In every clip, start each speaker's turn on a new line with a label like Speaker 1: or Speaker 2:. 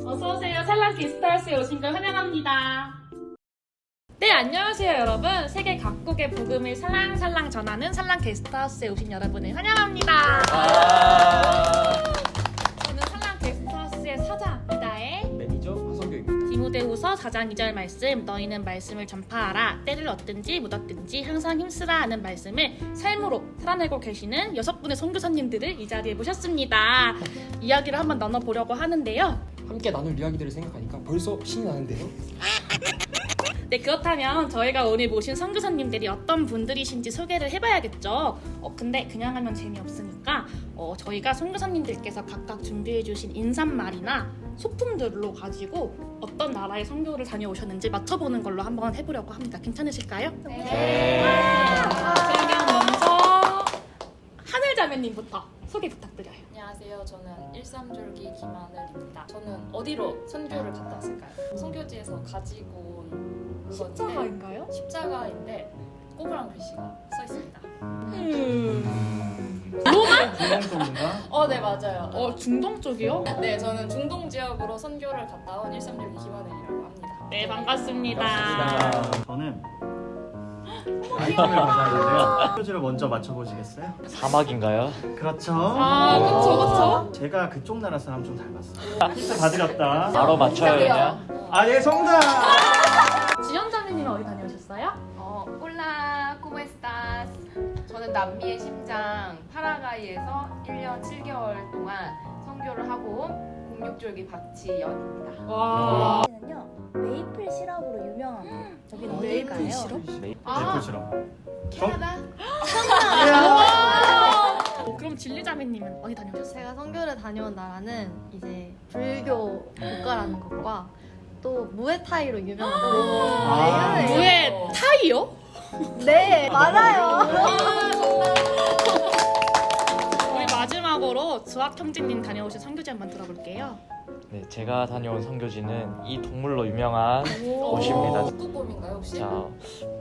Speaker 1: 어서오세요. 살랑 게스트하우스에 오신 걸 환영합니다.
Speaker 2: 네, 안녕하세요 여러분. 세계 각국의 복음을 살랑살랑 전하는 살랑 게스트하우스에 오신 여러분을 환영합니다. 저는 살랑 게스트하우스의 사장 이다혜,
Speaker 3: 매니저 하성규입니다.
Speaker 2: 디모데후서 4장 2절 말씀, 너희는 말씀을 전파하라. 때를 얻든지 묻었든지 항상 힘쓰라 하는 말씀을 삶으로 살아내고 계시는 6분의 선교사님들을 이 자리에 모셨습니다. 이야기를 한번 나눠보려고 하는데요.
Speaker 3: 함께 나눌 이야기들을 생각하니까 벌써 신이 나는데요.
Speaker 2: 네, 그렇다면 저희가 오늘 모신 선교사님들이 어떤 분들이신지 소개를 해봐야겠죠. 근데 그냥 하면 재미없으니까 저희가 선교사님들께서 각각 준비해주신 인사말이나 소품들로 가지고 어떤 나라의 선교를 다녀오셨는지 맞춰보는 걸로 한번 해보려고 합니다. 괜찮으실까요?
Speaker 1: 네.
Speaker 2: 그러면 먼저 하늘자매님부터 소개 부탁드려요.
Speaker 4: 안녕하세요. 저는 13줄기 김하늘입니다. 저는 어디로 선교를 갔다 왔을까요? 선교지에서 가지고 온 물건인데
Speaker 2: 십자가인가요?
Speaker 4: 십자가인데 꼬부랑 글씨가 써 있습니다.
Speaker 3: 중동 쪽인가?
Speaker 4: 네 맞아요.
Speaker 2: 중동 쪽이요?
Speaker 4: 네 저는 중동 지역으로 선교를 갔다 온 13줄기 김하늘이라고 합니다.
Speaker 2: 네, 반갑습니다.
Speaker 5: 저는 아이템을 가져왔는데요. 표지를 먼저 맞춰보시겠어요?
Speaker 6: 사막인가요?
Speaker 5: 그렇죠.
Speaker 2: 그쵸.
Speaker 5: 제가 그쪽 나라 사람 좀 닮았어요. 힌트 다 드렸다.
Speaker 6: 바로 맞춰야 되냐?
Speaker 5: 예, 정답!
Speaker 2: 지연자매님은 어디 다녀오셨어요?
Speaker 7: 홀라 코메스타스. 저는 남미의 심장 파라과이에서 1년 7개월 동안 선교를 하고 공육줄기 박지연입니다.
Speaker 2: 와.
Speaker 8: 는요 메이플 시럽으로 유명합니다. 저긴 어딜까요?
Speaker 2: 메이플 시럽?
Speaker 5: 메이플 시럽.
Speaker 7: 캐나다?
Speaker 2: 그럼 진리자매님은 어디 다녀오셨어요?
Speaker 9: 제가 선교를 다녀온 나라는 이제 불교 국가라는 것과 또 무에타이로 유명한
Speaker 2: 무에 타이요?
Speaker 9: 네 맞아요.
Speaker 2: 우리 마지막으로 주학 형제님 다녀오신 선교지 한번 들어볼게요.
Speaker 6: 네, 제가 다녀온 선교지는 이 동물로 유명한 곳입니다.
Speaker 4: 북극곰인가요 혹시?
Speaker 6: 자,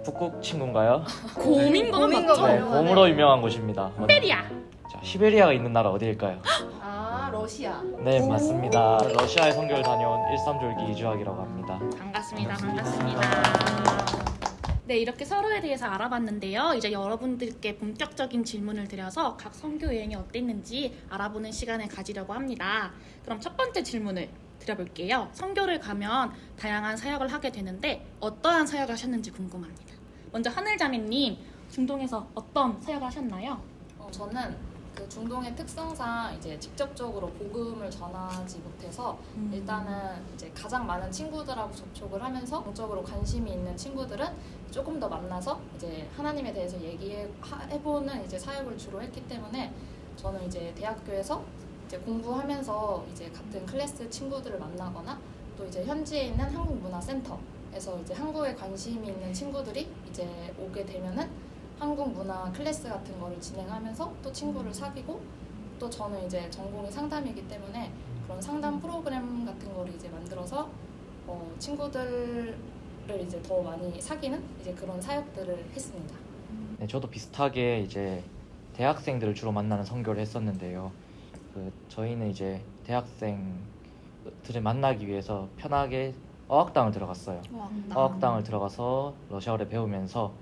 Speaker 6: 북극 친구인가요?
Speaker 2: 곰인 거는
Speaker 9: 곰인
Speaker 2: 맞죠?
Speaker 9: 거
Speaker 6: 네, 곰으로 유명한 곳입니다.
Speaker 2: 시베리아.
Speaker 6: 자, 시베리아가 있는 나라 어디일까요?
Speaker 7: 러시아.
Speaker 6: 네, 맞습니다. 러시아에 선교를 다녀온 13줄기 이주학이라고 합니다.
Speaker 2: 반갑습니다. 네, 이렇게 서로에 대해서 알아봤는데요. 이제 여러분들께 본격적인 질문을 드려서 각 선교 여행이 어땠는지 알아보는 시간을 가지려고 합니다. 그럼 첫 번째 질문을 드려볼게요. 선교를 가면 다양한 사역을 하게 되는데 어떠한 사역을 하셨는지 궁금합니다. 먼저 하늘자매님, 중동에서 어떤 사역을 하셨나요?
Speaker 4: 저는 그 중동의 특성상 이제 직접적으로 복음을 전하지 못해서 일단은 이제 가장 많은 친구들하고 접촉을 하면서 공적으로 관심이 있는 친구들은 조금 더 만나서 이제 하나님에 대해서 얘기해보는 이제 사역을 주로 했기 때문에 저는 이제 대학교에서 이제 공부하면서 이제 같은 클래스 친구들을 만나거나 또 이제 현지에 있는 한국문화센터에서 이제 한국에 관심이 있는 친구들이 이제 오게 되면은 한국 문화 클래스 같은 거를 진행하면서 또 친구를 사귀고 또 저는 이제 전공이 상담이기 때문에 그런 상담 프로그램 같은 거를 이제 만들어서 친구들을 이제 더 많이 사귀는 이제 그런 사역들을 했습니다.
Speaker 6: 네, 저도 비슷하게 이제 대학생들을 주로 만나는 선교를 했었는데요. 저희는 이제 대학생들을 만나기 위해서 편하게 어학당을 들어갔어요. 어학당을 들어가서 러시아어를 배우면서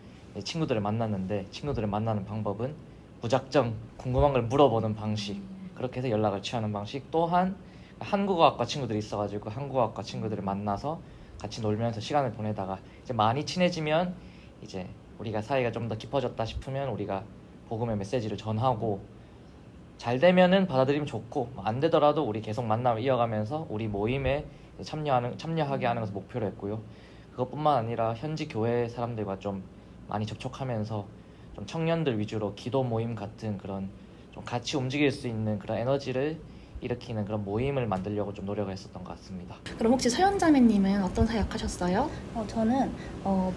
Speaker 6: 친구들을 만났는데 친구들을 만나는 방법은 무작정 궁금한 걸 물어보는 방식, 그렇게 해서 연락을 취하는 방식, 또한 한국어학과 친구들이 있어가지고 한국어학과 친구들을 만나서 같이 놀면서 시간을 보내다가 이제 많이 친해지면 이제 우리가 사이가 좀 더 깊어졌다 싶으면 우리가 복음의 메시지를 전하고 잘 되면은 받아들이면 좋고 안 되더라도 우리 계속 만남을 이어가면서 우리 모임에 참여하게 하는 것을 목표로 했고요. 그것뿐만 아니라 현지 교회 사람들과 좀 많이 접촉하면서 좀 청년들 위주로 기도 모임 같은 그런 좀 같이 움직일 수 있는 그런 에너지를 일으키는 그런 모임을 만들려고 좀 노력을 했었던 것 같습니다.
Speaker 2: 그럼 혹시 서연자매님은 어떤 사역하셨어요?
Speaker 8: 저는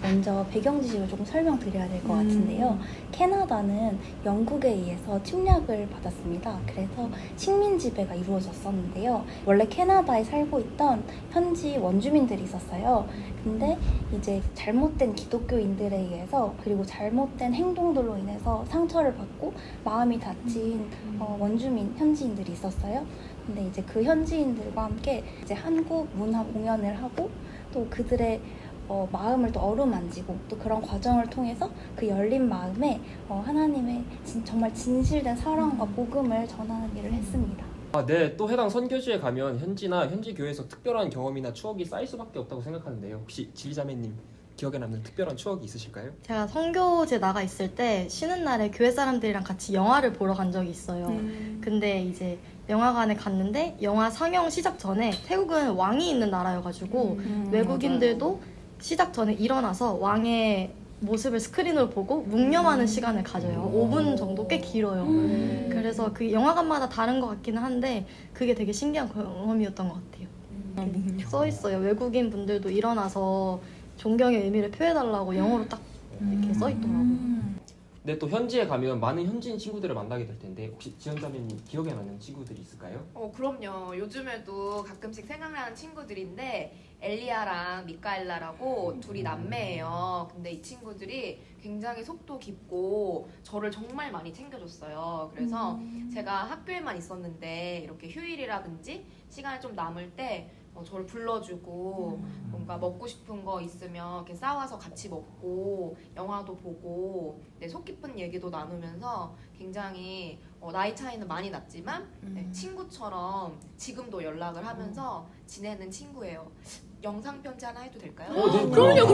Speaker 8: 먼저 배경 지식을 조금 설명드려야 될 것 같은데요. 캐나다는 영국에 의해서 침략을 받았습니다. 그래서 식민 지배가 이루어졌었는데요. 원래 캐나다에 살고 있던 현지 원주민들이 있었어요. 근데 이제 잘못된 기독교인들에 의해서 그리고 잘못된 행동들로 인해서 상처를 받고 마음이 다친 원주민, 현지인들이 있었어요. 근데 이제 그 현지인들과 함께 이제 한국 문화 공연을 하고 또 그들의 마음을 또 어루만지고 또 그런 과정을 통해서 그 열린 마음에 하나님의 정말 진실된 사랑과 복음을 전하는 일을 했습니다.
Speaker 3: 네, 또 해당 선교지에 가면 현지나 현지 교회에서 특별한 경험이나 추억이 쌓일 수밖에 없다고 생각하는데요. 혹시 지리자매님 기억에 남는 특별한 추억이 있으실까요?
Speaker 9: 제가 선교제 나가 있을 때 쉬는 날에 교회 사람들이랑 같이 영화를 보러 간 적이 있어요. 근데 이제 영화관에 갔는데 영화 상영 시작 전에 태국은 왕이 있는 나라여가지고 외국인들도 시작 전에 일어나서 왕의 모습을 스크린으로 보고 묵념하는 시간을 가져요. 5분 정도 꽤 길어요. 그래서 그 영화관마다 다른 것 같기는 한데 그게 되게 신기한 경험이었던 것 같아요. 써 있어요. 외국인 분들도 일어나서 존경의 의미를 표해달라고 영어로 딱 이렇게 써 있더라고요.
Speaker 3: 네, 또 현지에 가면 많은 현지인 친구들을 만나게 될 텐데 혹시 지연자매님 기억에 남는 친구들이 있을까요?
Speaker 7: 그럼요. 요즘에도 가끔씩 생각나는 친구들인데 엘리아랑 미카엘라라고 둘이 남매예요. 근데 이 친구들이 굉장히 속도 깊고 저를 정말 많이 챙겨줬어요. 그래서 제가 학교에만 있었는데 이렇게 휴일이라든지 시간이 좀 남을 때 저를 불러주고 뭔가 먹고 싶은 거 있으면 이렇게 싸와서 같이 먹고 영화도 보고 속 깊은 얘기도 나누면서 굉장히 나이 차이는 많이 났지만 친구처럼 지금도 연락을 하면서 지내는 친구예요. 영상 편지 하나 해도 될까요?
Speaker 3: 네,
Speaker 2: 그럼요.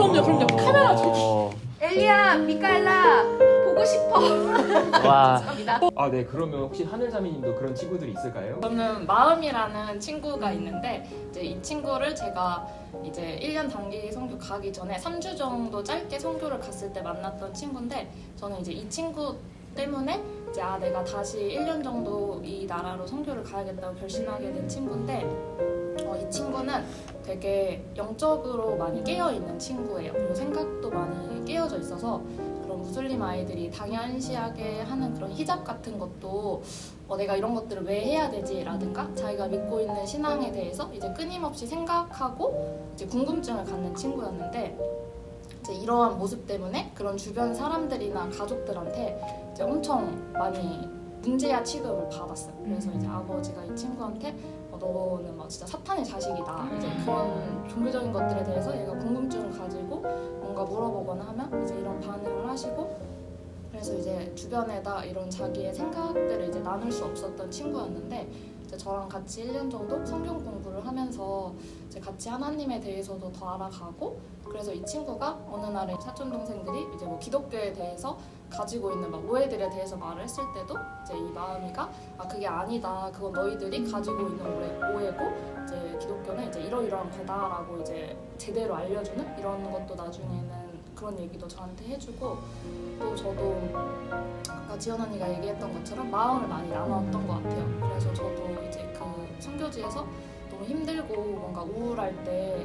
Speaker 2: 카메라 저기.
Speaker 7: 엘리야, 미카엘라 보고 싶어.
Speaker 6: 와.
Speaker 7: 감사합니다.
Speaker 3: 네, 그러면 혹시 하늘자매님도 그런 친구들이 있을까요?
Speaker 4: 저는 마음이라는 친구가 있는데 이제 이 친구를 제가 이제 1년 단기 선교 가기 전에 3주 정도 짧게 선교를 갔을 때 만났던 친구인데 저는 이제 이 친구 때문에 이제 내가 다시 1년 정도 이 나라로 선교를 가야겠다고 결심하게 된 친구인데 이 친구는 되게 영적으로 많이 깨어있는 친구예요. 그리고 생각도 많이 깨어져 있어서 그런 무슬림 아이들이 당연시하게 하는 그런 히잡 같은 것도 내가 이런 것들을 왜 해야 되지라든가 자기가 믿고 있는 신앙에 대해서 이제 끊임없이 생각하고 이제 궁금증을 갖는 친구였는데 이제 이러한 모습 때문에 그런 주변 사람들이나 가족들한테 이제 엄청 많이 문제야 취급을 받았어요. 그래서 이제 아버지가 이 친구한테 너는 막 진짜 사탄의 자식이다. 이제 그런 종교적인 것들에 대해서 얘가 궁금증을 가지고 뭔가 물어보거나 하면 이제 이런 반응을 하시고 그래서 이제 주변에다 이런 자기의 생각들을 이제 나눌 수 없었던 친구였는데 이제 저랑 같이 1년 정도 성경 공부를 하면서 이제 같이 하나님에 대해서도 더 알아가고 그래서 이 친구가 어느 날에 사촌 동생들이 이제 뭐 기독교에 대해서 가지고 있는 막 오해들에 대해서 말을 했을 때도 이제 이 마음이가 그게 아니다. 그건 너희들이 가지고 있는 오해고 이제 기독교는 이제 이러이러한 거다라고 이제 제대로 알려주는 이런 것도 나중에는 그런 얘기도 저한테 해주고 또 저도 아까 지연 언니가 얘기했던 것처럼 마음을 많이 나눴던 것 같아요. 그래서 저도 이제 그 선교지에서 너무 힘들고 뭔가 우울할 때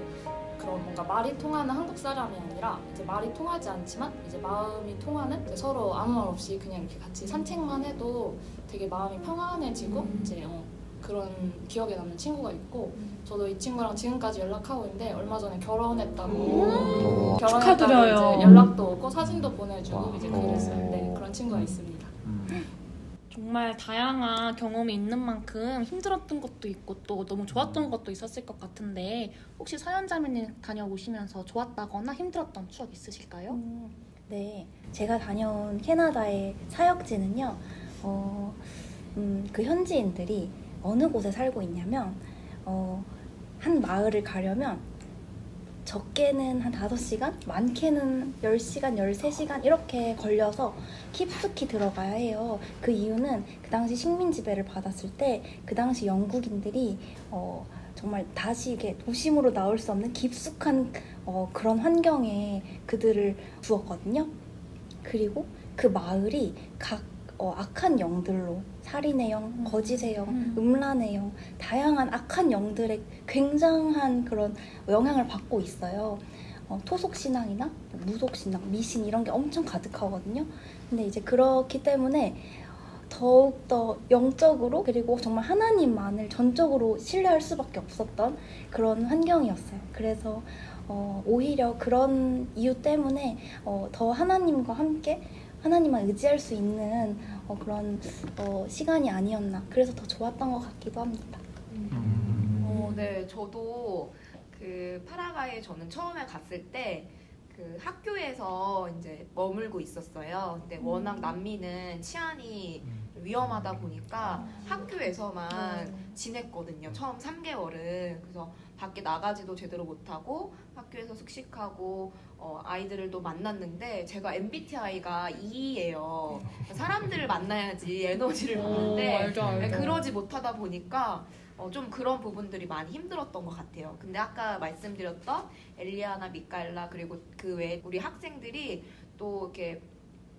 Speaker 4: 그런 뭔가 말이 통하는 한국 사람이 아니라 이제 말이 통하지 않지만 이제 마음이 통하는 이제 서로 아무 말 없이 그냥 이렇게 같이 산책만 해도 되게 마음이 평안해지고 이제 그런 기억에 남는 친구가 있고 저도 이 친구랑 지금까지 연락하고 있는데 얼마 전에 결혼했다고
Speaker 2: 축하드려요.
Speaker 4: 이제 연락도 오고 사진도 보내주고 이제 그랬었는데 그런 친구가 있습니다.
Speaker 2: 정말 다양한 경험이 있는 만큼 힘들었던 것도 있고 또 너무 좋았던 것도 있었을 것 같은데 혹시 서연자매님 다녀오시면서 좋았다거나 힘들었던 추억 있으실까요?
Speaker 8: 네, 제가 다녀온 캐나다의 사역지는요. 그 현지인들이 어느 곳에 살고 있냐면 한 마을을 가려면 적게는 한 5시간, 많게는 10시간, 13시간 이렇게 걸려서 깊숙이 들어가야 해요. 그 이유는 그 당시 식민 지배를 받았을 때 그 당시 영국인들이 정말 다시 이게 도심으로 나올 수 없는 깊숙한 그런 환경에 그들을 두었거든요. 그리고 그 마을이 각 악한 영들로 살인의 영, 거짓의 영, 음란의 영, 다양한 악한 영들의 굉장한 그런 영향을 받고 있어요. 토속신앙이나 무속신앙, 미신 이런 게 엄청 가득하거든요. 근데 이제 그렇기 때문에 더욱더 영적으로 그리고 정말 하나님만을 전적으로 신뢰할 수밖에 없었던 그런 환경이었어요. 그래서 오히려 그런 이유 때문에 더 하나님과 함께 하나님만 의지할 수 있는 그런 시간이 아니었나. 그래서 더 좋았던 것 같기도 합니다.
Speaker 7: 네, 저도 그 파라과이에 저는 처음에 갔을 때 그 학교에서 이제 머물고 있었어요. 근데 워낙 남미는 치안이 위험하다 보니까 학교에서만 지냈거든요. 처음 3개월은. 그래서 밖에 나가지도 제대로 못하고 학교에서 숙식하고 아이들을 또 만났는데 제가 MBTI가 E예요. 사람들을 만나야지 에너지를 받는데
Speaker 1: 알죠.
Speaker 7: 그러지 못하다 보니까 좀 그런 부분들이 많이 힘들었던 것 같아요. 근데 아까 말씀드렸던 엘리아나 미카엘라 그리고 그 외에 우리 학생들이 또 이렇게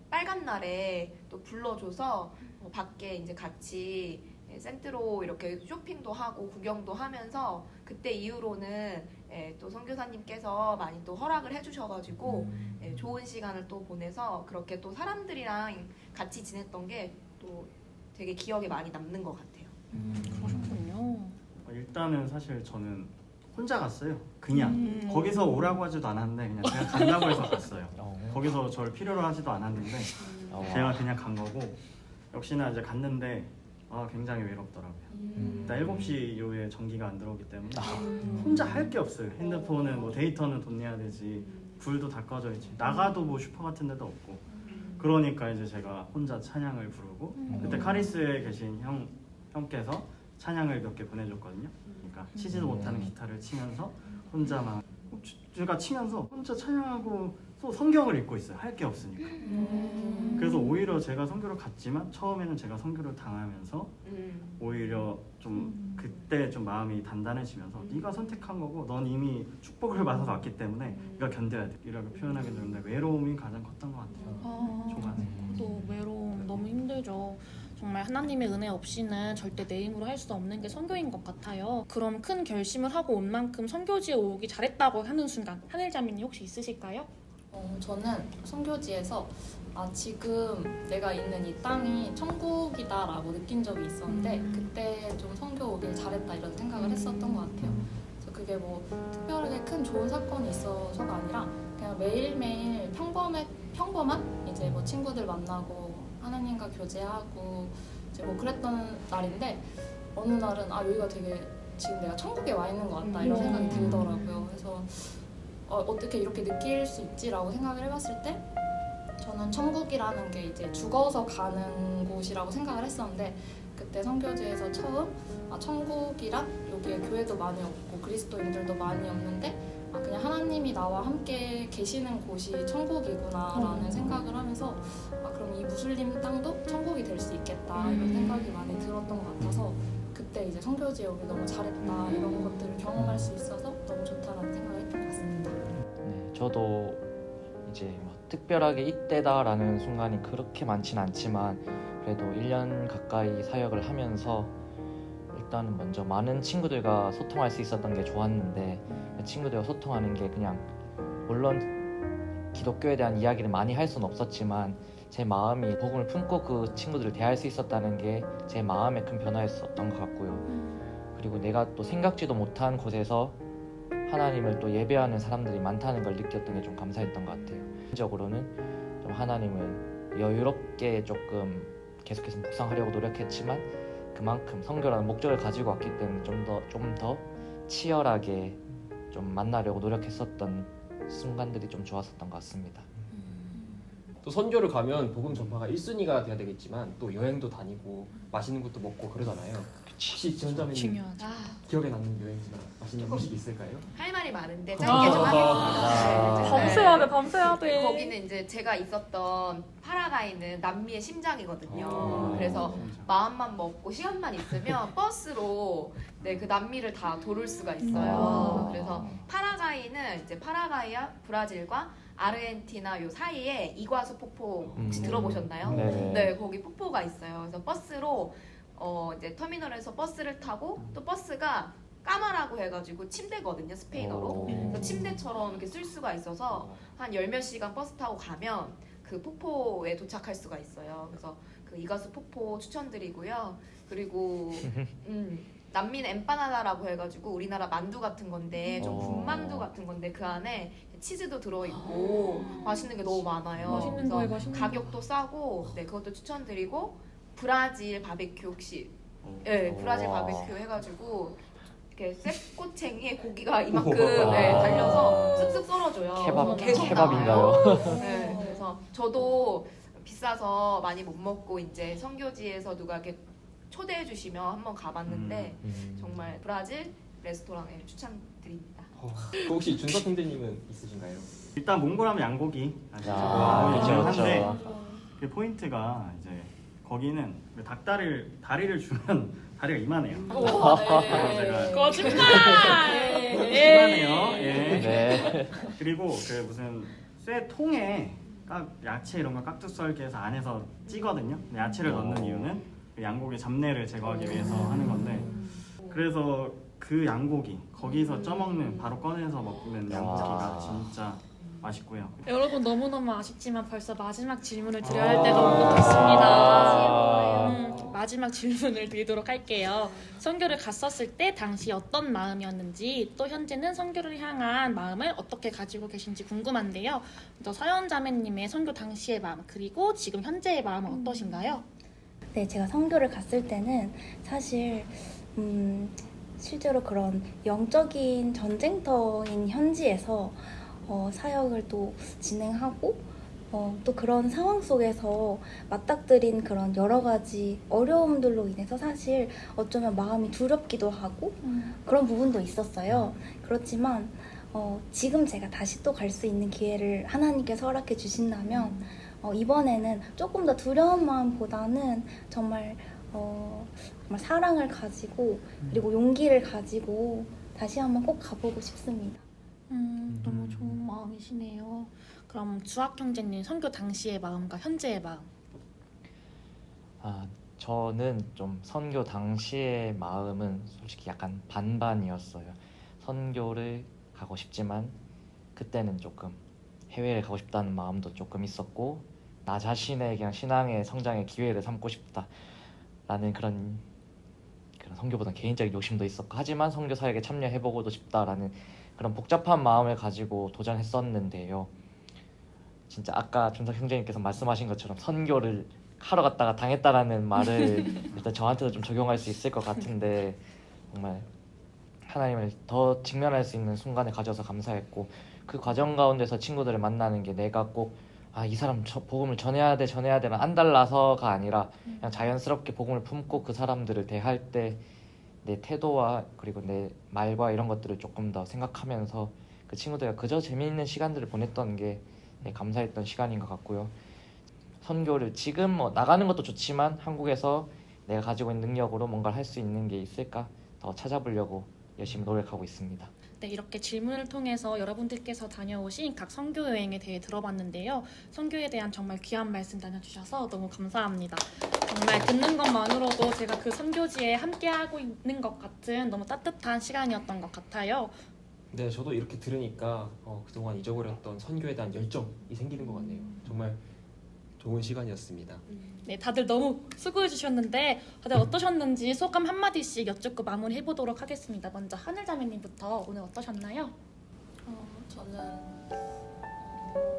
Speaker 7: 빨간 날에 또 불러줘서 밖에 이제 같이 센트로 이렇게 쇼핑도 하고 구경도 하면서 그때 이후로는 또 선교사님께서 많이 또 허락을 해주셔가지고 좋은 시간을 또 보내서 그렇게 또 사람들이랑 같이 지냈던 게 또 되게 기억에 많이 남는 것 같아요.
Speaker 2: 그러셨군요.
Speaker 5: 일단은 사실 저는 혼자 갔어요. 그냥 거기서 오라고 하지도 않았는데 그냥 제가 간다고 해서 갔어요. 거기서 저를 필요로 하지도 않았는데 제가 그냥 간 거고 역시나 이제 갔는데 굉장히 외롭더라고요. 일단 7시 이후에 전기가 안 들어오기 때문에 혼자 할 게 없어요. 핸드폰은 뭐 데이터는 돈 내야 되지, 불도 다 꺼져 있지, 나가도 뭐 슈퍼 같은 데도 없고. 그러니까 이제 제가 혼자 찬양을 부르고 그때 카리스에 계신 형께서 찬양을 몇 개 보내줬거든요. 그러니까 치지도 못하는 기타를 치면서 혼자 막 제가 치면서 혼자 찬양하고 또 성경을 읽고 있어요. 할 게 없으니까. 그래서 오히려 제가 선교를 갔지만 처음에는 제가 선교를 당하면서 오히려 좀 그때 좀 마음이 단단해지면서 네가 선택한 거고 넌 이미 축복을 받아서 왔기 때문에 네가 견뎌야 돼 이라고 표현하게 되는데 외로움이 가장 컸던 것 같아요. 초반에.
Speaker 2: 또 외로움 너무 힘들죠. 정말 하나님의 은혜 없이는 절대 내 힘으로 할 수 없는 게 선교인 것 같아요. 그럼 큰 결심을 하고 온 만큼 선교지에 오기 잘했다고 하는 순간 하늘자매님 혹시 있으실까요?
Speaker 4: 저는 선교지에서 지금 내가 있는 이 땅이 천국이다라고 느낀 적이 있었는데 그때 좀 선교 오길 잘했다 이런 생각을 했었던 것 같아요. 그래서 그게 뭐 특별하게 큰 좋은 사건이 있어서가 아니라 그냥 매일매일 평범한 이제 뭐 친구들 만나고 하나님과 교제하고 이제 뭐 그랬던 날인데 어느 날은 여기가 되게 지금 내가 천국에 와 있는 것 같다 이런 생각이 들더라고요. 그래서 어떻게 이렇게 느낄 수 있지라고 생각을 해봤을 때 저는 천국이라는 게 이제 죽어서 가는 곳이라고 생각을 했었는데 그때 선교지에서 처음 천국이란 여기에 교회도 많이 없고 그리스도인들도 많이 없는데 그냥 하나님이 나와 함께 계시는 곳이 천국이구나라는 생각을 하면서 그럼 이 무슬림 땅도 천국이 될 수 있겠다 이런 생각이 많이 들었던 것 같아서 그때 이제 선교지에 오길 너무 잘했다 이런 것들을 경험할 수 있어서 너무 좋다라는 생각을 했던 것 같습니다.
Speaker 6: 네, 저도 이제 막 특별하게 이때다라는 순간이 그렇게 많진 않지만 그래도 1년 가까이 사역을 하면서 일단은 먼저 많은 친구들과 소통할 수 있었던 게 좋았는데 친구들과 소통하는 게 그냥 물론 기독교에 대한 이야기를 많이 할 수는 없었지만 제 마음이 복음을 품고 그 친구들을 대할 수 있었다는 게 제 마음의 큰 변화였었던 것 같고요. 그리고 내가 또 생각지도 못한 곳에서 하나님을 또 예배하는 사람들이 많다는 걸 느꼈던 게 좀 감사했던 것 같아요. 개인적으로는 좀 하나님을 여유롭게 조금 계속해서 묵상하려고 노력했지만 그만큼 선교라는 목적을 가지고 왔기 때문에 좀 더 치열하게 좀 만나려고 노력했었던 순간들이 좀 좋았었던 것 같습니다.
Speaker 3: 또 선교를 가면 복음 전파가 1순위가 돼야 되겠지만 또 여행도 다니고 맛있는 것도 먹고 그러잖아요. 혹시 지원자매님
Speaker 2: 중요하죠.
Speaker 3: 기억에 남는 여행지나 맛있는 음식이 있을까요?
Speaker 7: 할 말이 많은데 짧게 좀 하겠습니다.
Speaker 1: 밤새야 돼, 밤새야 돼.
Speaker 7: 거기는 이제 제가 있었던 파라과이는 남미의 심장이거든요. 그래서 마음만 먹고 시간만 있으면 버스로 그 남미를 다 도를 수가 있어요. 그래서 파라과이는 이제 파라과이와 브라질과 아르헨티나 요 사이에 이과수 폭포 혹시 들어보셨나요?
Speaker 6: 네네.
Speaker 7: 네, 거기 폭포가 있어요. 그래서 버스로 이제 터미널에서 버스를 타고 또 버스가 까마라고 해가지고 침대거든요, 스페인어로. 그래서 침대처럼 이렇게 쓸 수가 있어서 한 10몇 시간 버스 타고 가면 그 폭포에 도착할 수가 있어요. 그래서 그 이과수 폭포 추천드리고요. 그리고 난민 엠파나다라고 해가지고 우리나라 만두 같은 건데 좀 군만두 같은 건데 그 안에 치즈도 들어있고 맛있는 게 너무 많아요.
Speaker 2: 맛있는
Speaker 7: 그래서
Speaker 2: 거에 맛있는
Speaker 7: 가격도 싸고 네, 그것도 추천드리고 브라질 바베큐 혹시 네, 브라질 바베큐 해가지고 이렇게 쇠꼬챙이에 고기가 이만큼 네, 달려서 쓱쓱 썰어줘요. 계속
Speaker 6: 케밥인가요?
Speaker 7: 나와요. 네, 그래서 저도 비싸서 많이 못 먹고 이제 선교지에서 누가 이렇게 초대해 주시면 한번 가봤는데 정말 브라질 레스토랑에 추천드립니다.
Speaker 3: 혹시 준석 형제님은 있으신가요?
Speaker 5: 일단 몽골하면 양고기 아시죠?
Speaker 6: 그렇죠,
Speaker 5: 한데
Speaker 6: 그렇죠.
Speaker 5: 그 포인트가 이제 거기는 그 다리를 주면 다리가 이만해요. 제가
Speaker 2: 거짓말!
Speaker 5: 이만해요. 예.
Speaker 6: 네.
Speaker 5: 그리고 그 무슨 쇠 통에 야채 이런 거 깍두기 썰기 해서 안에서 찌거든요. 야채를 넣는 이유는 그 양고기 잡내를 제거하기 위해서 하는 건데 그래서 그 양고기 거기서 쪄먹는 바로 꺼내서 먹는 양고기가 진짜 맛있고요.
Speaker 2: 여러분 너무너무 아쉽지만 벌써 마지막 질문을 드려야 할 때가 온 것 같습니다. 마지막 질문을 드리도록 할게요. 선교를 갔었을 때 당시 어떤 마음이었는지 또 현재는 선교를 향한 마음을 어떻게 가지고 계신지 궁금한데요. 먼저 서연 자매님의 선교 당시의 마음 그리고 지금 현재의 마음은 어떠신가요?
Speaker 8: 네, 제가 선교를 갔을 때는 사실 실제로 그런 영적인 전쟁터인 현지에서 사역을 또 진행하고 또 그런 상황 속에서 맞닥뜨린 그런 여러 가지 어려움들로 인해서 사실 어쩌면 마음이 두렵기도 하고 그런 부분도 있었어요. 그렇지만 지금 제가 다시 또 갈 수 있는 기회를 하나님께서 허락해 주신다면 이번에는 조금 더 두려운 마음보다는 정말 사랑을 가지고 그리고 용기를 가지고 다시 한번 꼭 가보고 싶습니다.
Speaker 2: 너무 좋은 마음이시네요. 그럼 주학 형제님 선교 당시의 마음과 현재의 마음.
Speaker 6: 저는 좀 선교 당시의 마음은 솔직히 약간 반반이었어요. 선교를 가고 싶지만 그때는 조금 해외를 가고 싶다는 마음도 조금 있었고 나 자신의 그냥 신앙의 성장의 기회를 삼고 싶다라는 그런 선교보다는 개인적인 욕심도 있었고 하지만 선교 사역에 참여해보고도 싶다라는 그런 복잡한 마음을 가지고 도전했었는데요. 진짜 아까 준석 형제님께서 말씀하신 것처럼 선교를 하러 갔다가 당했다라는 말을 일단 저한테도 좀 적용할 수 있을 것 같은데 정말 하나님을 더 직면할 수 있는 순간을 가져서 감사했고 그 과정 가운데서 친구들을 만나는 게 내가 꼭 이 사람 복음을 전해야 돼만 안달나서가 아니라 그냥 자연스럽게 복음을 품고 그 사람들을 대할 때 내 태도와 그리고 내 말과 이런 것들을 조금 더 생각하면서 그 친구들과 그저 재미있는 시간들을 보냈던 게 감사했던 시간인 것 같고요. 선교를 지금 나가는 것도 좋지만 한국에서 내가 가지고 있는 능력으로 뭔가를 할 수 있는 게 있을까 더 찾아보려고 열심히 노력하고 있습니다.
Speaker 2: 네, 이렇게 질문을 통해서 여러분들께서 다녀오신 각 선교 여행에 대해 들어봤는데요. 선교에 대한 정말 귀한 말씀 나눠주셔서 너무 감사합니다. 정말 듣는 것만으로도 제가 그 선교지에 함께하고 있는 것 같은 너무 따뜻한 시간이었던 것 같아요.
Speaker 3: 네, 저도 이렇게 들으니까 그동안 잊어버렸던 선교에 대한 열정이 생기는 것 같네요. 정말 좋은 시간이었습니다.
Speaker 2: 네, 다들 너무 수고해 주셨는데 다들 어떠셨는지 소감 한마디씩 여쭙고 마무리해보도록 하겠습니다. 먼저 하늘자매님부터 오늘 어떠셨나요?
Speaker 4: 저는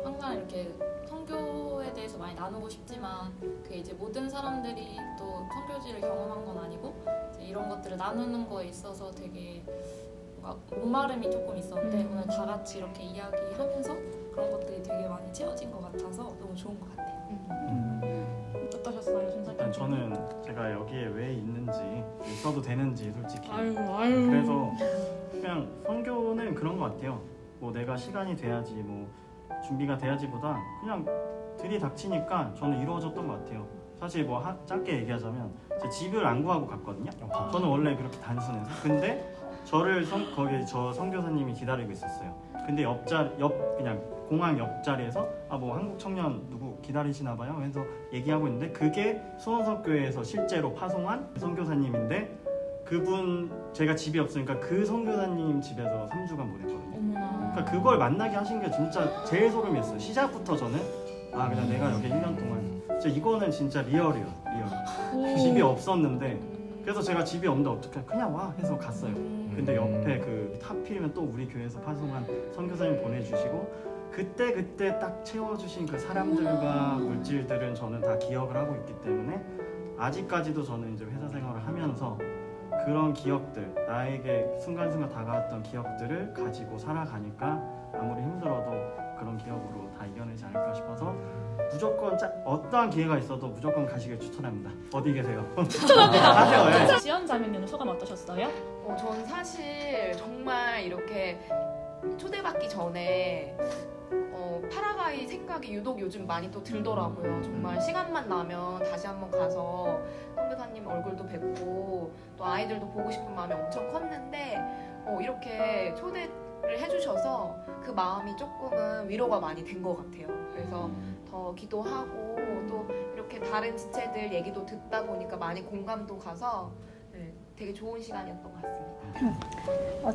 Speaker 4: 항상 이렇게 선교에 대해서 많이 나누고 싶지만 그 이제 모든 사람들이 또 선교지를 경험한 건 아니고 이제 이런 것들을 나누는 거에 있어서 되게 뭔가 목마름이 조금 있었는데 오늘 다 같이 이렇게 이야기하면서 그런 것들이 되게 많이 채워진 것 같아서 너무 좋은 것 같아요.
Speaker 2: 어떠셨어요, 준석
Speaker 5: 일단 저는 제가 여기에 왜 있는지 있어도 되는지 솔직히
Speaker 2: 아유.
Speaker 5: 그래서 그냥 선교는 그런 것 같아요. 뭐 내가 시간이 돼야지 뭐 준비가 돼야지보다 그냥 들이닥치니까 저는 이루어졌던 것 같아요. 사실 짧게 얘기하자면 제 집을 안 구하고 갔거든요. 저는 원래 그렇게 단순해서 근데 저를 거기 저 선교사님이 기다리고 있었어요. 근데 그냥 공항 옆자리에서 뭐 한국 청년 누구 기다리시나 봐요. 그래서 얘기하고 있는데 그게 수원성교회에서 실제로 파송한 선교사님인데 그분 제가 집이 없으니까 그 선교사님 집에서 3주간 보냈거든요. 그러니까 그걸 만나게 하신 게 진짜 제일 소름이었어요. 시작부터 저는 그냥 내가 여기 1년 동안 진짜 이거는 진짜 리얼. 집이 없었는데 그래서 제가 집이 없는데 어떡해 그냥 와 해서 갔어요. 근데 옆에 하필이면 또 우리 교회에서 파송한 선교사님 보내주시고 그때 딱 채워주신 그 사람들과 물질들은 저는 다 기억을 하고 있기 때문에 아직까지도 저는 이제 회사 생활을 하면서 그런 기억들, 나에게 순간순간 다가왔던 기억들을 가지고 살아가니까 아무리 힘들어도 그런 기억으로 다 이겨내지 않을까 싶어서 무조건 어떠한 기회가 있어도 무조건 가시길 추천합니다. 어디 계세요? 추천합니다. 가세요.
Speaker 2: 지연 자매님은 소감 어떠셨어요?
Speaker 7: 전 사실 정말 이렇게 초대받기 전에 파라과이 생각이 유독 요즘 많이 또 들더라고요. 정말 시간만 나면 다시 한번 가서 선교사님 얼굴도 뵙고 또 아이들도 보고 싶은 마음이 엄청 컸는데 이렇게 초대를 해주셔서 그 마음이 조금은 위로가 많이 된 것 같아요. 그래서 더 기도하고 또 이렇게 다른 지체들 얘기도 듣다 보니까 많이 공감도 가서 되게 좋은 시간이었던 것 같습니다.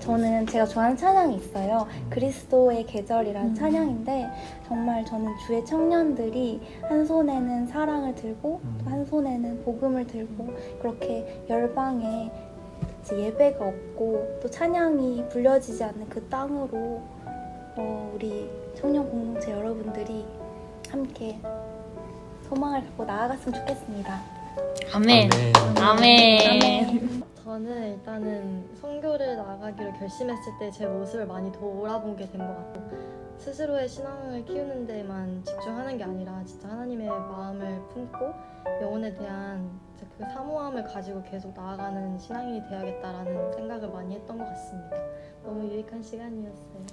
Speaker 8: 저는 제가 좋아하는 찬양이 있어요. 그리스도의 계절이라는 찬양인데 정말 저는 주의 청년들이 한 손에는 사랑을 들고 또 한 손에는 복음을 들고 그렇게 열방에 예배가 없고 또 찬양이 불려지지 않는 그 땅으로 우리 청년 공동체 여러분들이 함께 소망을 갖고 나아갔으면 좋겠습니다.
Speaker 2: 아멘. 아멘.
Speaker 9: 저는 일단은 선교를 나가기로 결심했을 때 제 모습을 많이 돌아본 게 된 것 같고 스스로의 신앙을 키우는 데만 집중하는 게 아니라 진짜 하나님의 마음을 품고 영혼에 대한 그 사모함을 가지고 계속 나아가는 신앙인이 돼야겠다라는 생각을 많이 했던 것 같습니다. 너무 유익한 시간이었어요.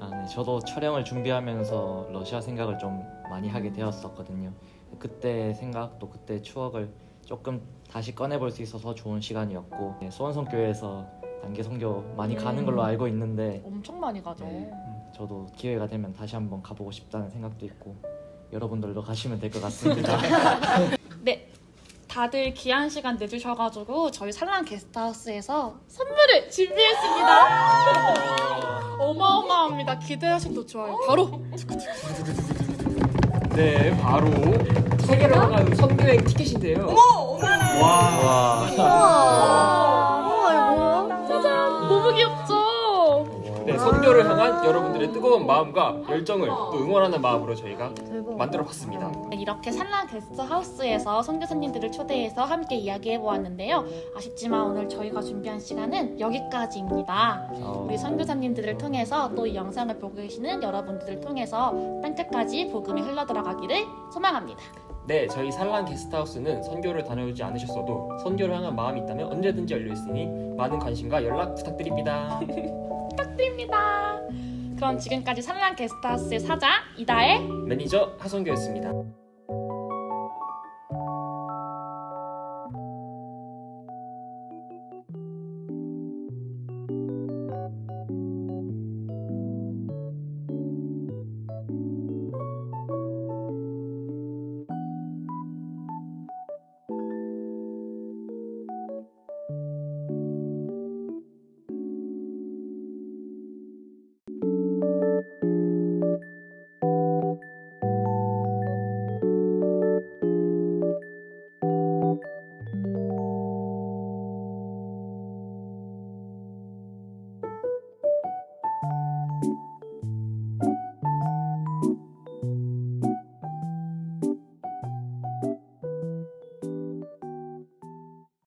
Speaker 6: 네, 저도 촬영을 준비하면서 러시아 생각을 좀 많이 하게 되었었거든요. 그때 생각 또 그때 추억을 조금 다시 꺼내볼 수 있어서 좋은 시간이었고 수원성교회에서 단기 선교 많이 가는 걸로 알고 있는데
Speaker 2: 엄청 많이 가죠.
Speaker 6: 저도 기회가 되면 다시 한번 가보고 싶다는 생각도 있고 여러분들도 가시면 될 것 같습니다.
Speaker 2: 네, 다들 귀한 시간 내주셔가지고 저희 산란 게스트하우스에서 선물을 준비했습니다. 어마어마합니다. 기대하셔도 좋아요. 바로
Speaker 3: 네, 바로 세계로 향한 선교행 티켓인데요.
Speaker 5: 와.
Speaker 2: 짜잔, 너무 귀엽죠?
Speaker 3: 네, 선교를 향한 여러분들의 뜨거운 마음과 열정을 또 응원하는 마음으로 저희가 만들어봤습니다.
Speaker 2: 이렇게 산란 게스트하우스에서 선교사님들을 초대해서 함께 이야기해보았는데요. 아쉽지만 오늘 저희가 준비한 시간은 여기까지입니다. 우리 선교사님들을 통해서 또 이 영상을 보고 계시는 여러분들을 통해서 땅끝까지 복음이 흘러들어가기를 소망합니다.
Speaker 3: 네, 저희 산란 게스트하우스는 선교를 다녀오지 않으셨어도 선교를 향한 마음이 있다면 언제든지 열려있으니 많은 관심과 연락 부탁드립니다.
Speaker 2: 부탁드립니다. 그럼 지금까지 산란 게스트하우스의 사장 이다혜
Speaker 3: 매니저 하성규였습니다.